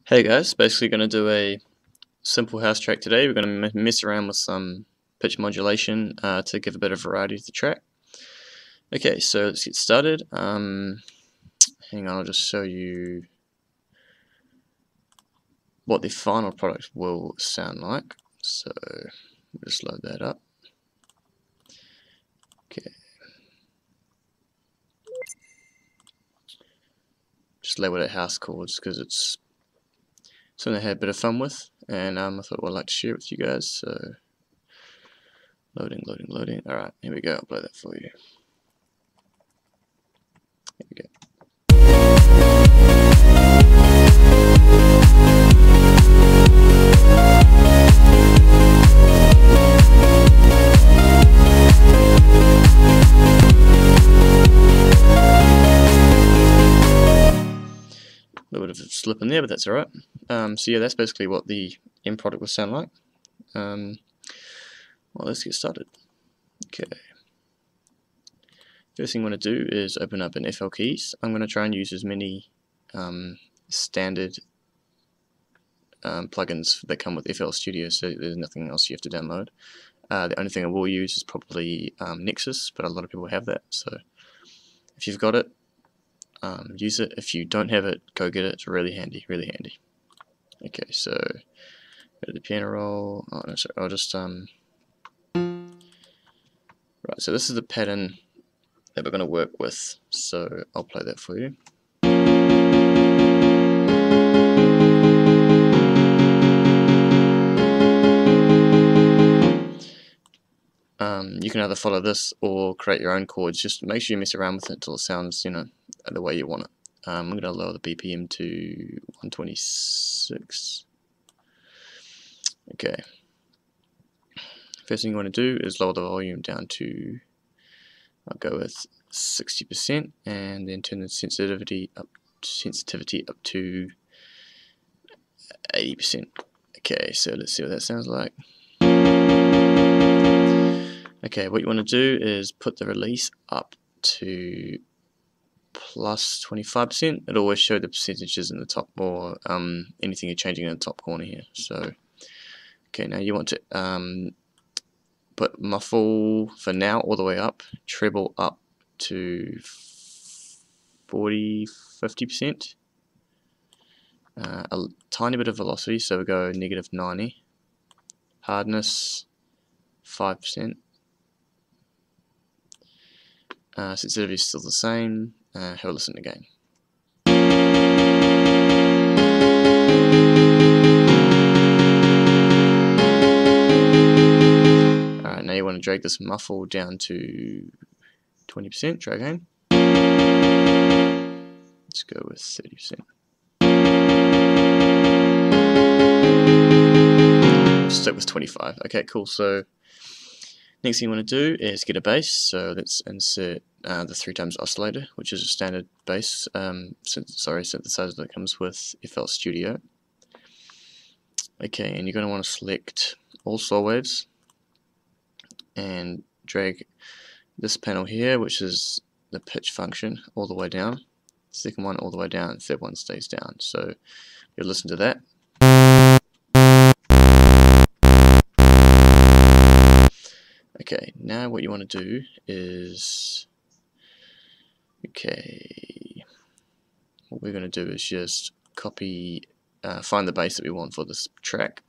Hey guys, basically going to do a simple house track today. We're going to mess around with some pitch modulation to give a bit of variety to the track. Okay, so let's get started. Hang on, I'll just show you what the final product will sound like. So we'll just load that up. Okay. Just label it house chords because it's something I had a bit of fun with, and I thought I'd like to share it with you guys. So loading. Alright, here we go. I'll play that for you. Here we go. A little bit of a slip in there, but that's alright. So yeah, that's basically what the end product will sound like. Well, let's get started. Okay. First thing I'm going to do is open up an FL Keys. I'm going to try and use as many standard plugins that come with FL Studio, so there's nothing else you have to download. The only thing I will use is probably Nexus, but a lot of people have that, so if you've got it, use it. If you don't have it, go get it. It's really handy, really handy. Okay, so go to the piano roll. Oh no, sorry, I'll just right, so this is the pattern that we're going to work with, so I'll play that for you. You can either follow this or create your own chords. Just make sure you mess around with it until it sounds, the way you want it. I'm going to lower the BPM to 126. Okay. First thing you want to do is lower the volume down to, I'll go with 60%, and then turn the sensitivity up to 80%. Okay, so let's see what that sounds like. Okay, what you want to do is put the release up to plus 25%. It'll always show the percentages in the top, or anything you're changing in the top corner here. So, okay, now you want to put muffle for now all the way up, treble up to 50%. A tiny bit of velocity, so we go -90. Hardness 5%. Sensitivity is still the same. Have a listen again. Alright, now you want to drag this muffle down to 20%. Try again. Let's go with 30%. Stick with 25. Okay, cool. So next thing you want to do is get a bass. So let's insert the 3x oscillator, which is a standard bass synthesizer that comes with FL Studio. Okay, and you're going to want to select all saw waves and drag this panel here, which is the pitch function, all the way down. Second one all the way down, third one stays down. So you'll listen to that. Okay, now what you want to do is, what we're going to do is just copy, find the bass that we want for this track.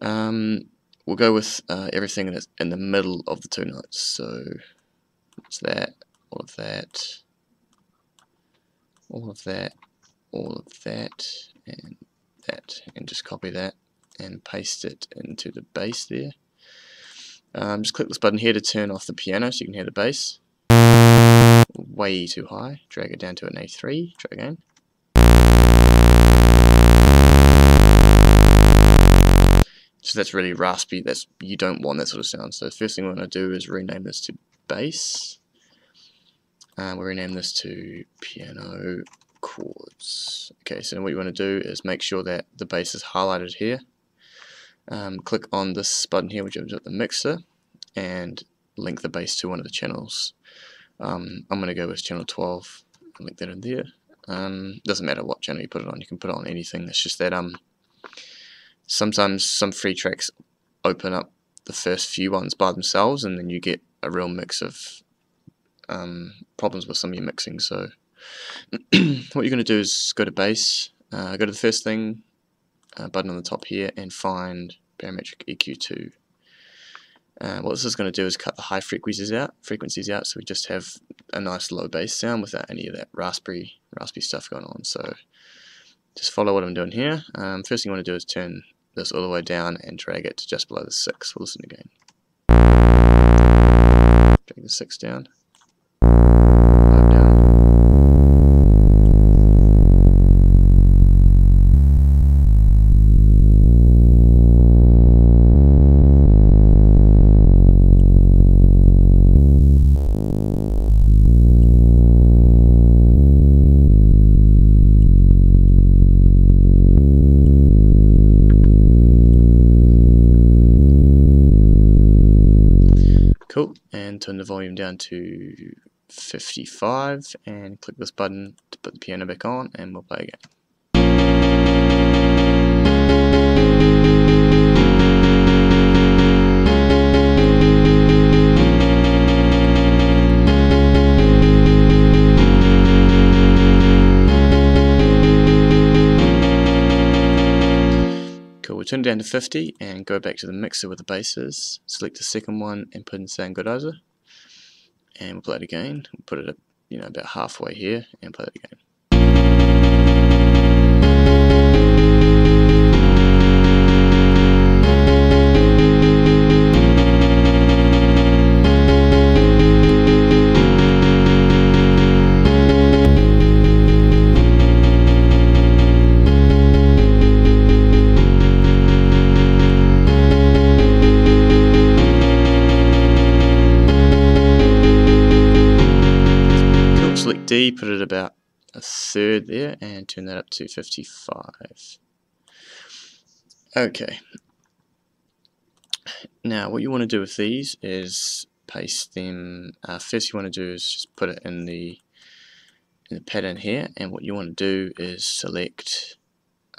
We'll go with everything that's in the middle of the two notes. So it's that, all of that, all of that, all of that, and just copy that and paste it into the bass there. Just click this button here to turn off the piano so you can hear the bass. Way too high. Drag it down to an A3. Try again. So that's really raspy. You don't want that sort of sound. So the first thing we're going to do is rename this to bass. We'll rename this to piano chords. Okay, so what you want to do is make sure that the bass is highlighted here. Click on this button here, which opens up the mixer, and link the bass to one of the channels. I'm going to go with channel 12 and link that in there. Doesn't matter what channel you put it on, you can put it on anything. It's just that sometimes some free tracks open up the first few ones by themselves, and then you get a real mix of problems with some of your mixing. So what you're going to do is go to bass, go to the first thing, button on the top here, and find parametric EQ2. What this is going to do is cut the high frequencies out, so we just have a nice low bass sound without any of that raspy stuff going on. So just follow what I'm doing here. First thing you want to do is turn this all the way down and drag it to just below the 6. We'll listen again. Drag the 6 down. 5 down. Cool, and turn the volume down to 55 and click this button to put the piano back on, and we'll play again. We'll turn it down to 50 and go back to the mixer where the bass is. Select the second one and put in Sound Equalizer, and we'll play it again. We'll put it at, about halfway here and play it again. Select D, put it about a third there, and turn that up to 55. Okay. Now, what you want to do with these is paste them. First, you want to do is just put it in the pattern here, and what you want to do is select.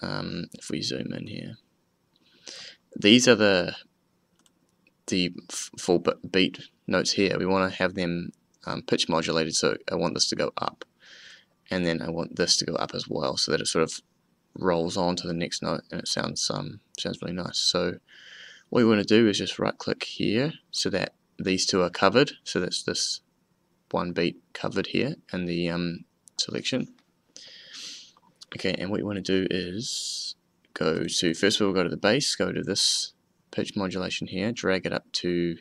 If we zoom in here, these are the full beat notes here. We want to have them pitch modulated, so I want this to go up, and then I want this to go up as well, so that it sort of rolls on to the next note and it sounds really nice. So what we want to do is just right click here so that these two are covered, so that's this one beat covered here in the selection. Okay, and what you want to do is go to, first of all, go to the bass, go to this pitch modulation here, drag it up to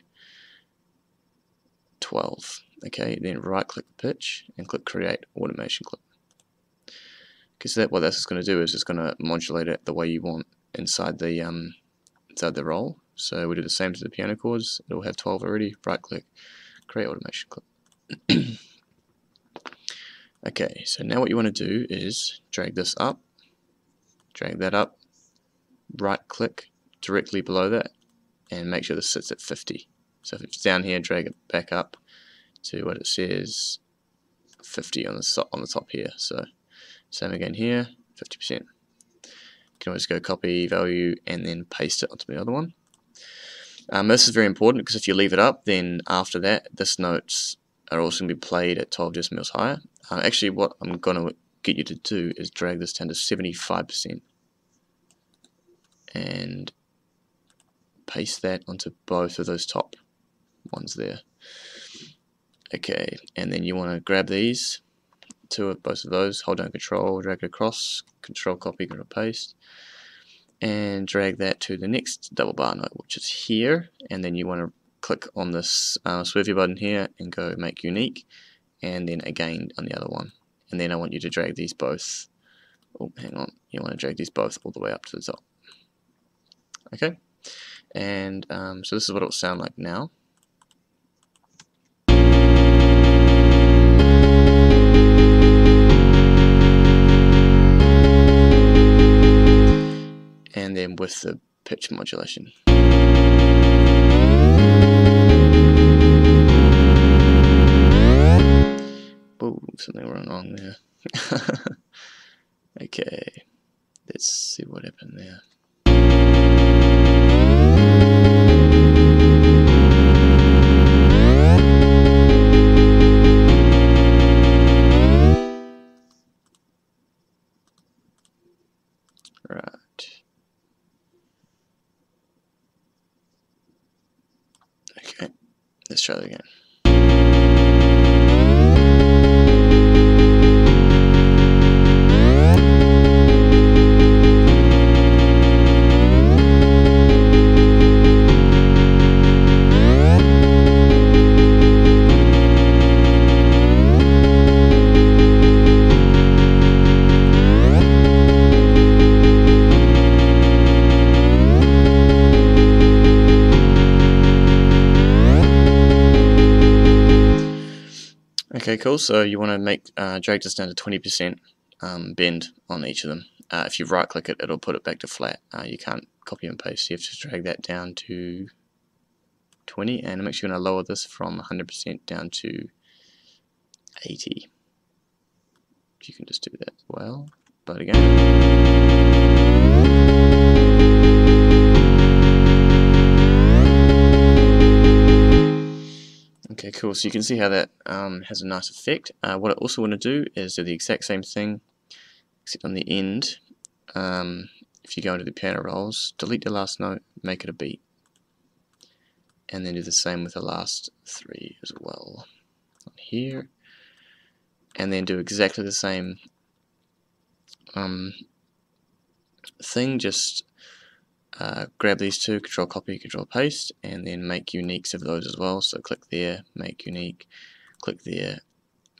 12. Okay, then right click the pitch and click create automation clip. Okay, so what that's going to do is it's going to modulate it the way you want inside the roll. So we do the same to the piano chords. It will have 12 already. Right click, create automation clip. Okay, so now what you want to do is drag this up, drag that up, right click directly below that, and make sure this sits at 50. So if it's down here, drag it back up to what it says 50 on the top here. So same again here, 50%. You can always go copy value and then paste it onto the other one. This is very important because if you leave it up, then after that, this notes are also going to be played at 12 decibels higher. Actually, what I'm going to get you to do is drag this down to 75% and paste that onto both of those top ones there. Okay, and then you want to grab these, both of those, hold down Control, drag it across, Control copy, Control paste, and drag that to the next double bar note, which is here. And then you want to click on this swervy button here and go make unique, and then again on the other one. And then I want you to drag these both. Oh, hang on. You want to drag these both all the way up to the top. Okay, and so this is what it will sound like now. And then with the pitch modulation. Whoa, something went wrong there. Okay, let's see what happened there. Right. Okay, let's try that again. Okay, cool. So you want to make drag this down to 20% bend on each of them. If you right click it, it'll put it back to flat. You can't copy and paste. You have to drag that down to 20, and I'm actually going to lower this from 100% down to 80. You can just do that as well. But again. Okay, cool. So you can see how that has a nice effect. What I also want to do is do the exact same thing, except on the end. If you go into the piano rolls, delete the last note, make it a beat, and then do the same with the last 3 as well. On here, and then do exactly the same thing. Just grab these two, Control Copy, Control Paste, and then make uniques of those as well. So click there, make unique, click there,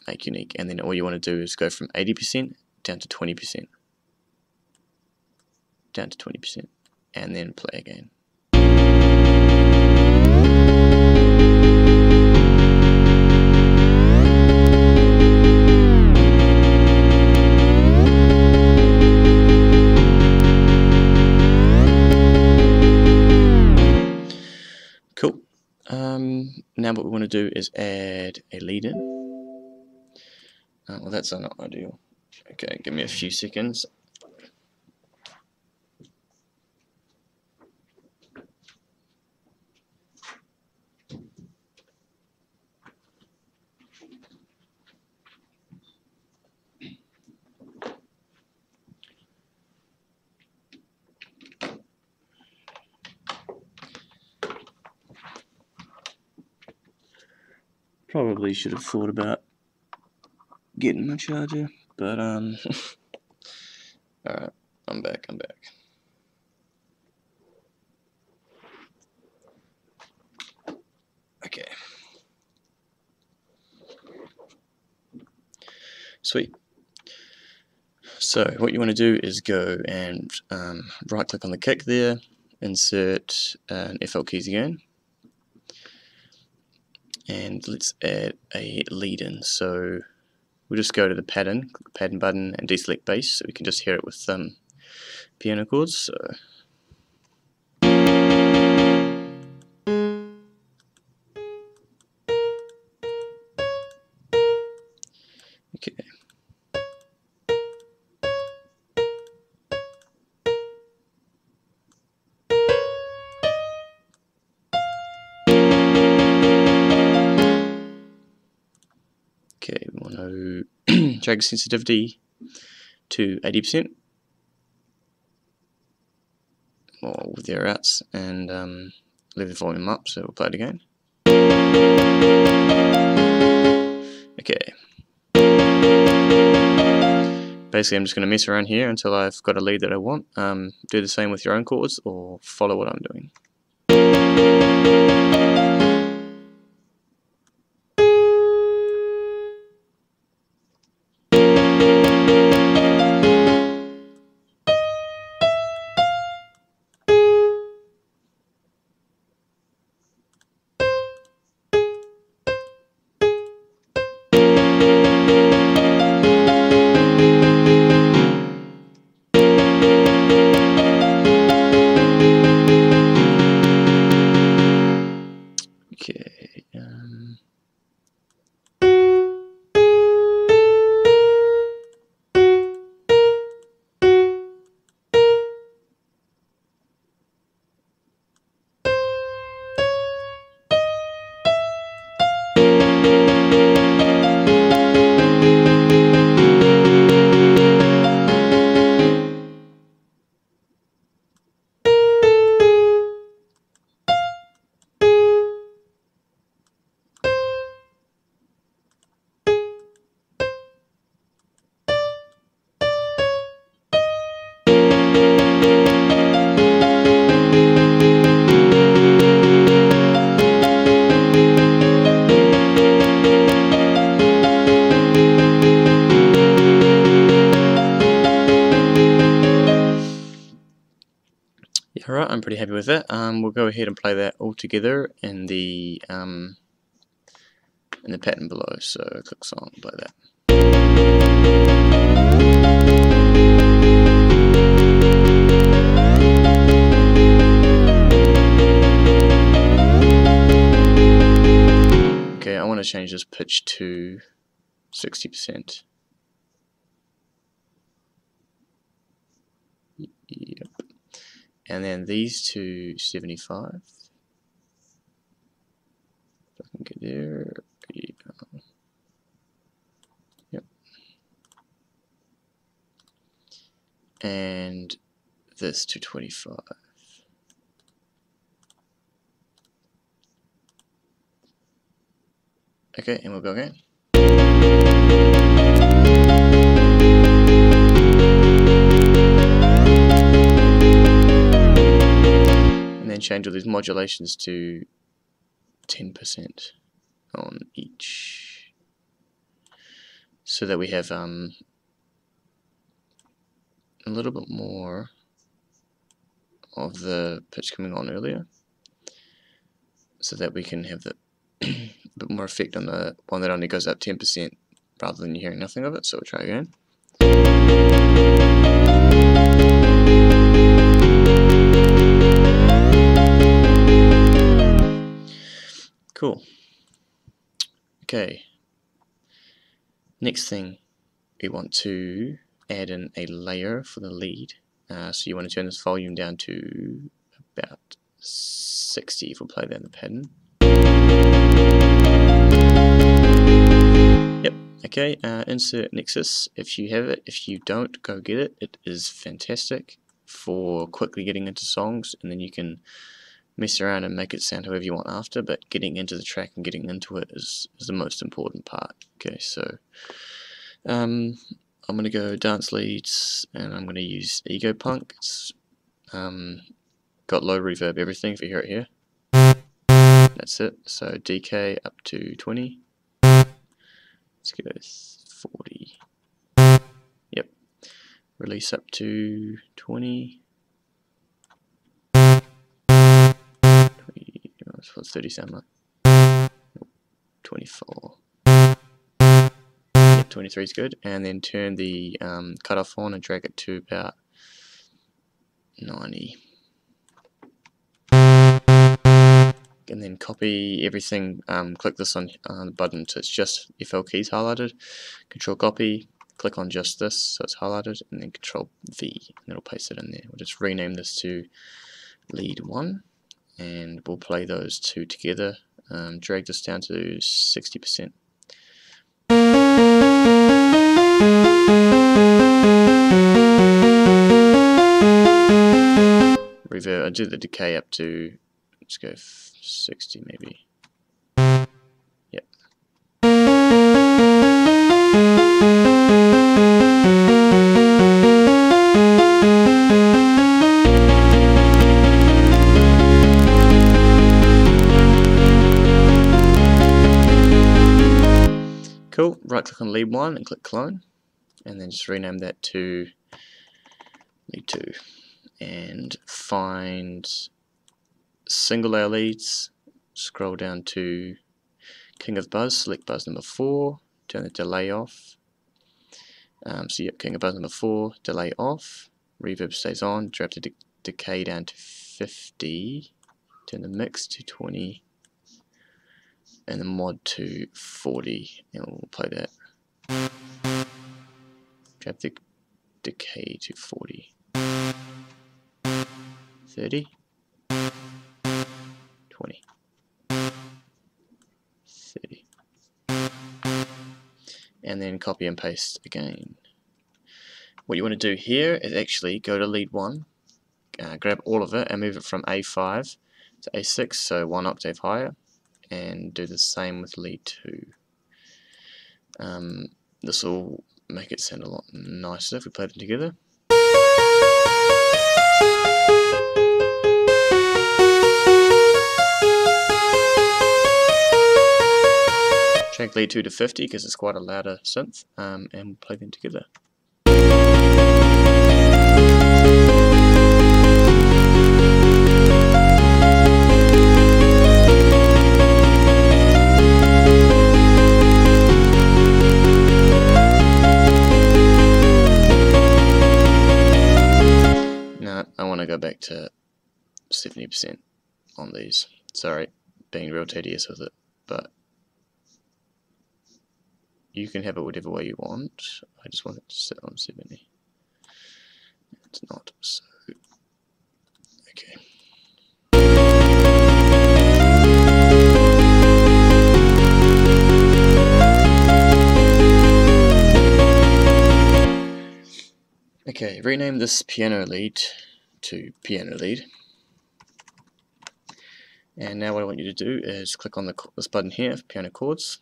make unique, and then all you want to do is go from 80% down to 20%, down to 20%, and then play again. Cool. Now what we want to do is add a lead in. Well, that's not ideal. Okay, give me a few seconds. Probably should have thought about getting my charger, but alright, I'm back. Okay. Sweet. So what you want to do is go and right click on the kick there, insert an FL keys again, and let's add a lead in. So we'll just go to the pattern, click the pattern button, and deselect bass, so we can just hear it with piano chords. So okay. Okay, we want to drag sensitivity to 80%, or with the outs, and leave the volume up, so we'll play it again. Okay. Basically, I'm just going to mess around here until I've got a lead that I want. Do the same with your own chords, or follow what I'm doing. Alright, I'm pretty happy with that. We'll go ahead and play that all together in the pattern below. So click song, play that. Okay, I want to change this pitch to 60%. Yep. And then these to 75. If I can get there. Yep. And this to 25. Okay, and we'll go again. And then change all these modulations to 10% on each, so that we have a little bit more of the pitch coming on earlier, so that we can have the bit more effect on the one that only goes up 10% rather than you hearing nothing of it. So we'll try again. Cool. Okay. Next thing, we want to add in a layer for the lead. So you want to turn this volume down to about 60 if we'll play that in the pattern. Yep, okay, insert Nexus if you have it. If you don't, go get it. It is fantastic for quickly getting into songs, and then you can mess around and make it sound however you want after, but getting into the track and getting into it is the most important part. Okay, so I'm going to go dance leads, and I'm going to use Ego Punk. It's got low reverb everything, if you hear it here. That's it. So DK up to 20. Let's go 40. Yep. Release up to 20. 20. What's 30 sound like? 24. Yep, 23 is good. And then turn the cutoff on and drag it to about 90. And then copy everything, click this on the button so it's just FL keys highlighted, control copy, click on just this so it's highlighted, and then control V and it'll paste it in there. We'll just rename this to lead 1 and we'll play those two together. Drag this down to 60%. Reverb, I'll do the decay up to, let's go 60 maybe. Yep. Cool, right click on lead 1 and click clone, and then just rename that to lead 2. And find single layer leads, scroll down to King of Buzz, select buzz number 4, turn the delay off. So yep, King of Buzz number 4, delay off, reverb stays on, drop the decay down to 50, turn the mix to 20, and the mod to 40, and we'll play that. Drop the decay to 40. 30, 20, 30, and then copy and paste again. What you want to do here is actually go to lead 1, grab all of it and move it from A5 to A6, so 1 octave higher, and do the same with lead 2. This will make it sound a lot nicer if we play them together. Drag lead 2 to 50 because it's quite a louder synth, and we'll play them together. to go back to 70% on these. Sorry, being real tedious with it, but you can have it whatever way you want. I just want it to sit on 70. It's not, so okay. Okay, rename this piano lead to piano lead. And now what I want you to do is click on this button here for piano chords,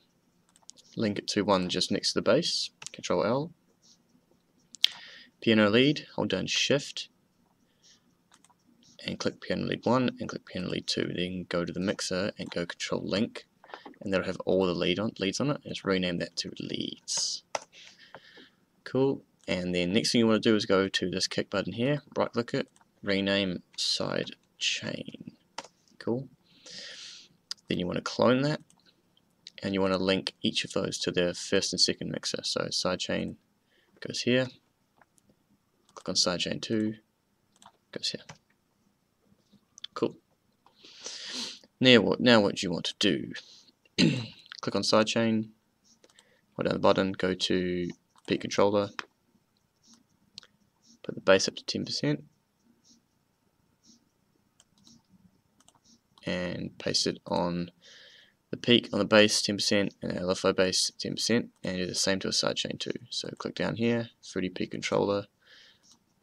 link it to one just next to the bass, Control L. Piano lead, hold down Shift, and click piano lead 1 and click piano lead 2. Then go to the mixer and go Control Link, and that'll have all the leads on it. Just rename that to leads. Cool. And then next thing you want to do is go to this kick button here, right click it, rename side chain. Cool. Then you want to clone that, and you want to link each of those to the first and second mixer. So sidechain goes here, click on sidechain 2, goes here. Cool. Now what you want to do, click on sidechain, hold down the button, go to beat controller, put the bass up to 10%, and paste it on the peak on the bass 10% and our LFO bass 10%, and do the same to a sidechain too. So click down here, 3D peak controller,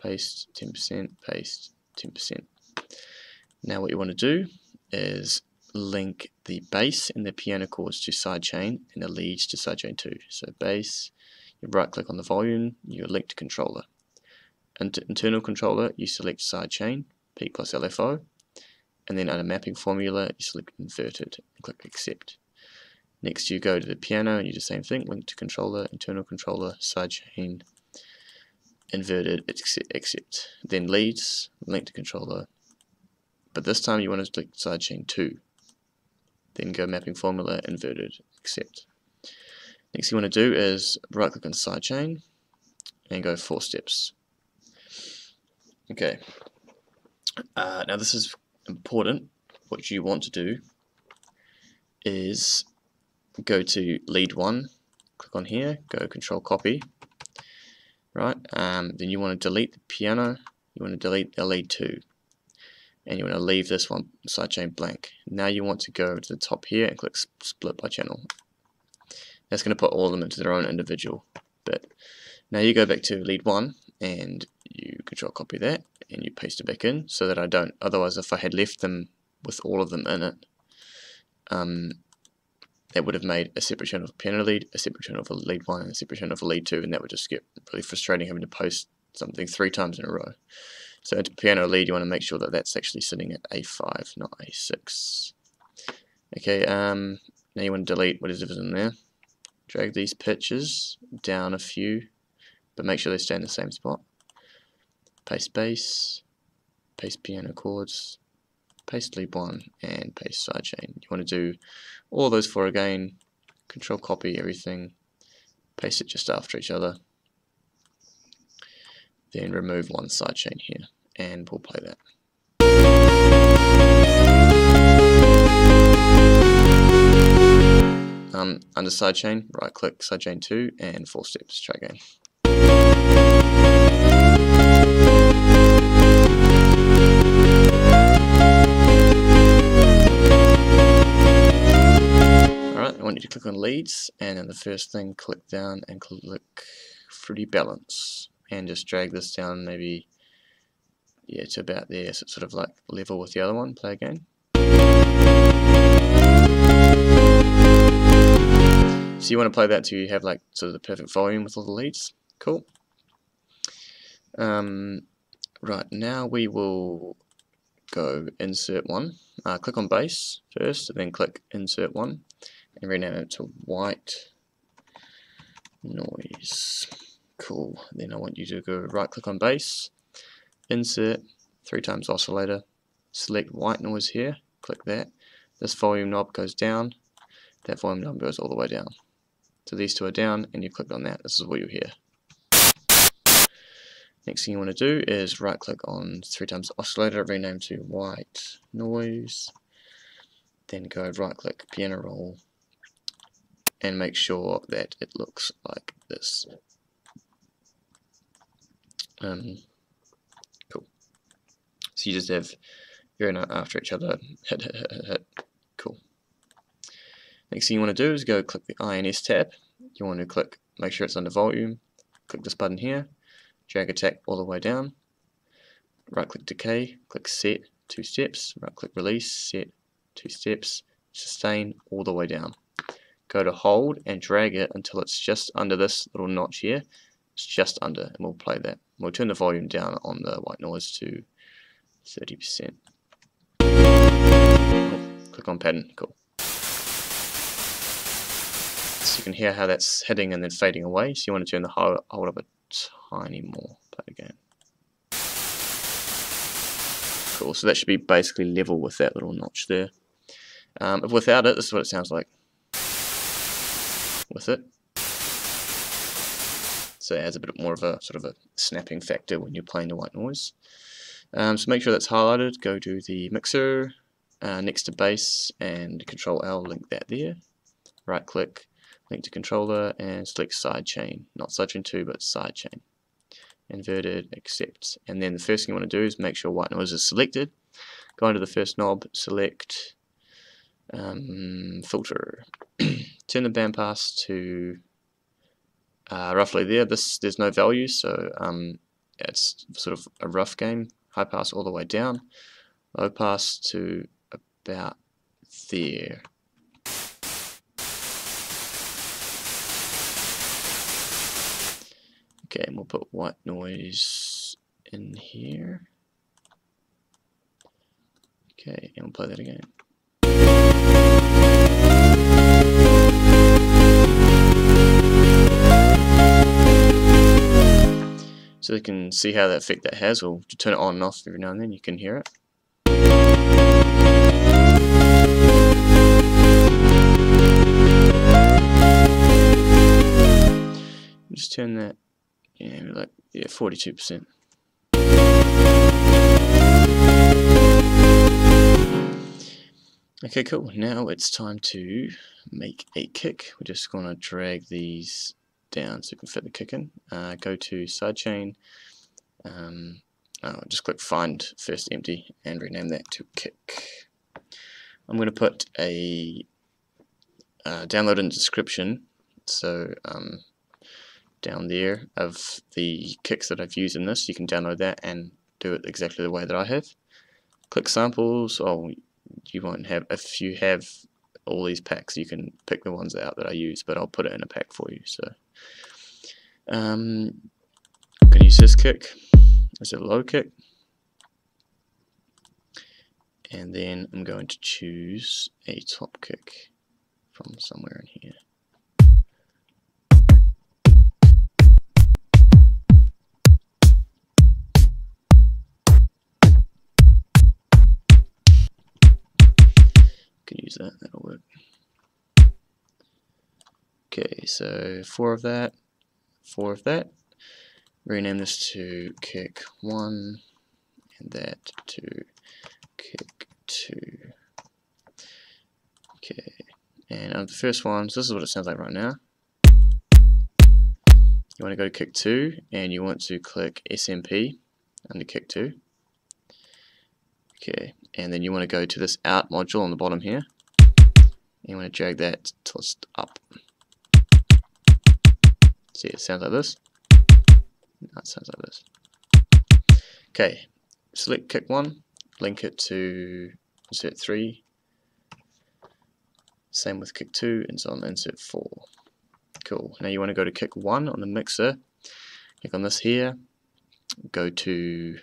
paste 10%, paste 10%. Now what you want to do is link the bass and the piano chords to sidechain and the leads to sidechain 2. So bass, you right click on the volume, you link to controller. Internal controller, you select sidechain, peak plus LFO, and then under mapping formula you select inverted and click accept. Next you go to the piano and you do the same thing, link to controller, internal controller, sidechain, inverted, accept. Then leads, link to controller, but this time you want to select sidechain 2. Then go mapping formula, inverted, accept. Next you want to do is right click on sidechain and go 4 steps. Okay, now this is important. What you want to do is go to lead 1, click on here, go control copy, right? Then you want to delete the piano, you want to delete the lead 2, and you want to leave this one sidechain blank. Now you want to go to the top here and click split by channel. That's going to put all of them into their own individual bit. Now you go back to lead 1 and you control copy that and you paste it back in so that I don't, otherwise if I had left them with all of them in it, that would have made a separate channel for piano lead, a separate channel for lead 1 and a separate channel for lead 2, and that would just get really frustrating having to post something 3 times in a row. So into piano lead you want to make sure that that's actually sitting at A5, not A6. Okay, now you want to delete whatever's in there. Drag these pitches down a few, but make sure they stay in the same spot. Paste bass, paste piano chords, paste lead 1, and paste sidechain. You want to do all those 4 again, control copy everything, paste it just after each other, then remove one sidechain here, and we'll play that. Under sidechain, right click sidechain 2 and 4 steps, try again. Alright, I want you to click on leads, and then the first thing click down and click 3D balance, and just drag this down maybe to about there, so it's sort of like level with the other one. Play again. So you want to play that till you have like sort of the perfect volume with all the leads. Cool. Right, now we will go insert 1. Click on bass first, and then click insert 1, and rename it to white noise. Cool. Then I want you to go right click on bass, insert 3 times oscillator, select white noise here, click that. This volume knob goes down, that volume knob goes all the way down. So these two are down, and you click on that. This is what you hear. Next thing you want to do is right click on 3 times oscillator, rename to white noise, then go right click piano roll and make sure that it looks like this. Cool. So you just have your note after each other, hit, hit, hit, hit, hit. Cool. Next thing you want to do is go click the INS tab. You want to click, make sure it's under volume, click this button here, drag attack all the way down, right click decay, click set, 2 steps, right click release, set, 2 steps, sustain all the way down. Go to hold and drag it until it's just under this little notch here. It's just under, and we'll play that. We'll turn the volume down on the white noise to 30%. Click on pattern, cool. So you can hear how that's hitting and then fading away. So you want to turn the hold up a tiny more. Play again. Cool, so that should be basically level with that little notch there. If without it, this is what it sounds like. With it. So it adds a bit more of a sort of a snapping factor when you're playing the white noise. So make sure that's highlighted. Go to the mixer, next to bass, and Control L, link that there. Right click, link to controller, and select sidechain. Not sidechain 2, but sidechain. Inverted, accept. And then the first thing you want to do is make sure white noise is selected. Go into the first knob, select filter. Turn the bandpass to roughly there. There's no value, so it's sort of a rough game. High pass all the way down, low pass to about there. Okay, and we'll put white noise in here. Okay, and we'll play that again. So you can see how that effect that has, or to turn it on and off every now and then, you can hear it. Just turn that, like 42%. Okay, cool. Now it's time to make a kick. We're just going to drag these down so we can fit the kick in. Go to sidechain, just click find first empty and rename that to kick. I'm going to put a download in the description, so down there of the kicks that I've used in this. You can download that and do it exactly the way that I have. Click samples. You won't have, if you have all these packs, you can pick the ones out that I use, but I'll put it in a pack for you. So I'm going to use this kick as a low kick, and then I'm going to choose a top kick from somewhere in here. Can use that, that'll work. Okay, so 4 of that, 4 of that. Rename this to kick 1 and that to kick 2. Okay, and on the first one, so this is what it sounds like right now. You want to go to kick 2 and you want to click SMP under kick 2. Okay, and then you want to go to this out module on the bottom here. You want to drag that till it's up. See, it sounds like this. No, it sounds like this. Okay, select kick 1, link it to insert 3. Same with kick 2, and so on insert 4. Cool. Now you want to go to kick 1 on the mixer. Click on this here. Go to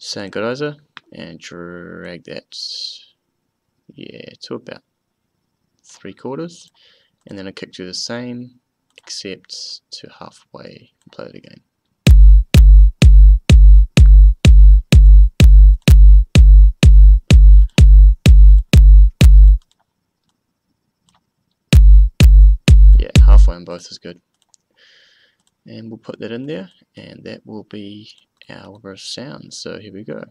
synchronizer and drag that to about 3/4, and then I kick to the same except to halfway and play it again. Yeah, halfway on both is good. and we'll put that in there, and that will be our sound. So here we go.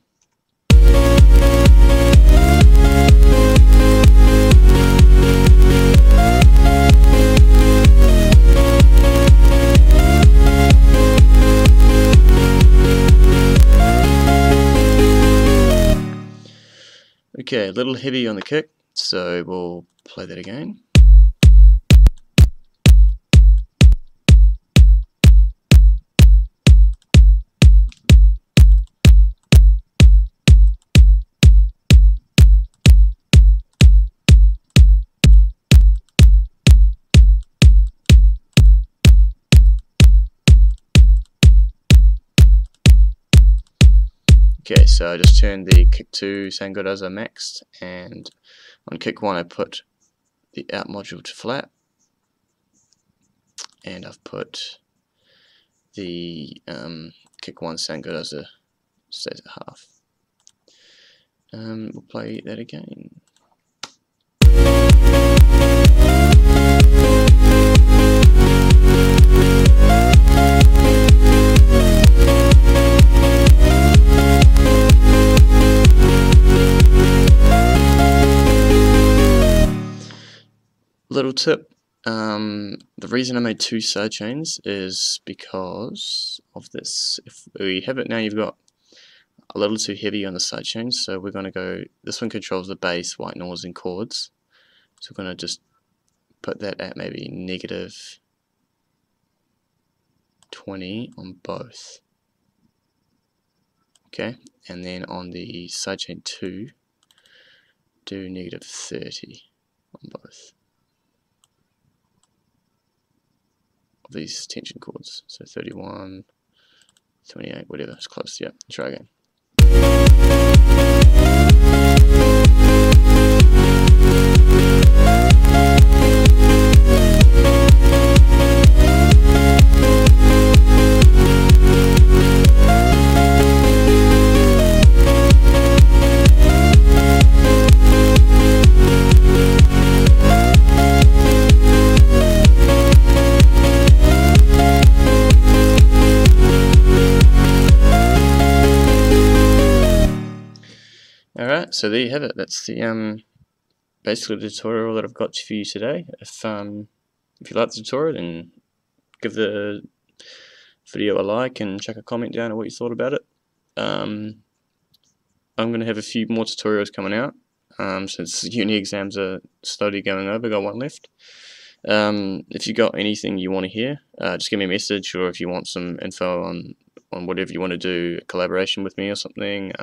Okay, a little heavy on the kick, so we'll play that again. Okay, so I just turned the kick 2 sound good as I maxed, and on kick 1 I put the out module to flat, and I've put the kick 1 sound good as a stays at half. We'll play that again. Little tip, the reason I made 2 sidechains is because of this. If we have it now, you've got a little too heavy on the sidechains, so we're going to go, this one controls the bass, white noise and chords, so we're going to just put that at maybe -20 on both. Okay, and then on the sidechain 2, do -30 on both of these tension chords. So 31, 28, whatever, it's close. Yeah, try again. Alright, so there you have it. That's the basically the tutorial that I've got for you today. If you like the tutorial, then give the video a like and chuck a comment down on what you thought about it. I'm going to have a few more tutorials coming out since uni exams are slowly going over. Got one left. If you got anything you want to hear, just give me a message, or if you want some info on whatever you want to do, a collaboration with me or something,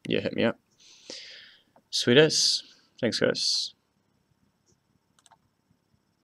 yeah, hit me up. Sweet as. Thanks, guys.